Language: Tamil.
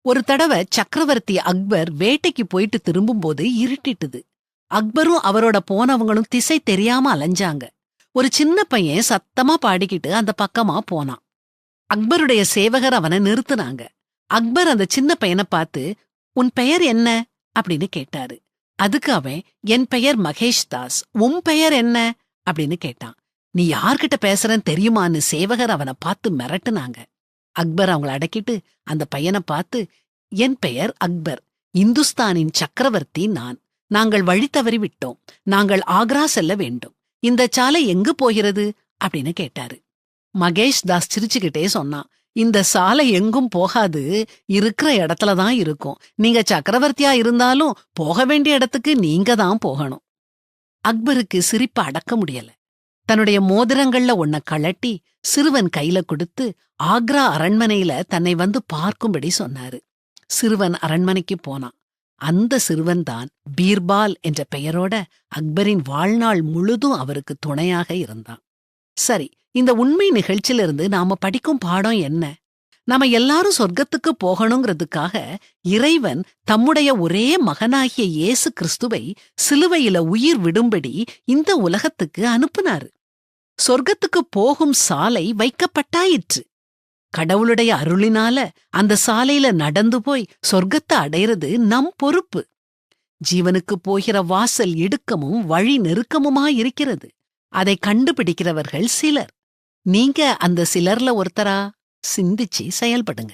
ஒரு தடவை சக்கரவர்த்தி அக்பர் வேட்டைக்கு போயிட்டு திரும்பும்போது இருட்டிட்டுது. அக்பரும் அவரோட போனவங்களும் திசை தெரியாம அலைஞ்சாங்க. ஒரு சின்ன பையன் சத்தமா பாடிக்கிட்டு அந்த பக்கமா போனான். அக்பருடைய சேவகர் அவனை நிறுத்துனாங்க. அக்பர் அந்த சின்ன பையனை பார்த்து, உன் பெயர் என்ன அப்படின்னு கேட்டாரு. அதுக்கு அவன், என் பெயர் மகேஷ் தாஸ், உன் பெயர் என்ன அப்படின்னு கேட்டான். நீ யார்கிட்ட பேசுறன்னு தெரியுமான்னு சேவகர் அவனை பார்த்து மிரட்டுனாங்க. அக்பர் அவங்கள அடக்கிட்டு அந்த பையனை பார்த்து, என் பெயர் அக்பர், இந்துஸ்தானின் சக்கரவர்த்தி நான். நாங்கள் வழி தவறி விட்டோம். நாங்கள் ஆக்ரா செல்ல வேண்டும். இந்த சாலை எங்கு போகிறது அப்படின்னு கேட்டாரு. மகேஷ் தாஸ் சிரிச்சுக்கிட்டே சொன்னான், இந்த சாலை எங்கும் போகாது, இருக்கிற இடத்துலதான் இருக்கும். நீங்க சக்கரவர்த்தியா இருந்தாலும் போக வேண்டிய இடத்துக்கு நீங்க தான் போகணும். அக்பருக்கு சிரிப்ப அடக்க முடியல. தன்னுடைய மோதிரங்கள்ல ஒன்ன கழட்டி சிறுவன் கையில கொடுத்து ஆக்ரா அரண்மனையில தன்னை வந்து பார்க்கும்படி சொன்னாரு. சிறுவன் அரண்மனைக்கு போனான். அந்த சிறுவன்தான் பீர்பால் என்ற பெயரோட அக்பரின் வாழ்நாள் முழுதும் அவருக்கு துணையாக இருந்தான். சரி, இந்த உண்மை நிகழ்ச்சியிலிருந்து நாம படிக்கும் பாடம் என்ன? நாம எல்லாரும் சொர்க்கத்துக்கு போகணுங்கிறதுக்காக இறைவன் தம்முடைய ஒரே மகனாகிய இயேசு கிறிஸ்துவை சிலுவையில உயிர் விடும்படி இந்த உலகத்துக்கு அனுப்புனாரு. சொர்க்கத்துக்கு போகும் சாலை வைக்கப்பட்டாயிற்று. கடவுளுடைய அருளினால அந்த சாலையில நடந்து போய் சொர்க்கத்தை அடையிறது நம் பொறுப்பு. ஜீவனுக்கு போகிற வாசல் இடுக்கமும் வழி நெருக்கமுமாயிருக்கிறது. அதை கண்டுபிடிக்கிறவர்கள் சிலர். நீங்க அந்த சிலர்ல ஒருத்தரா? சிந்திச்சு செயல்படுங்க.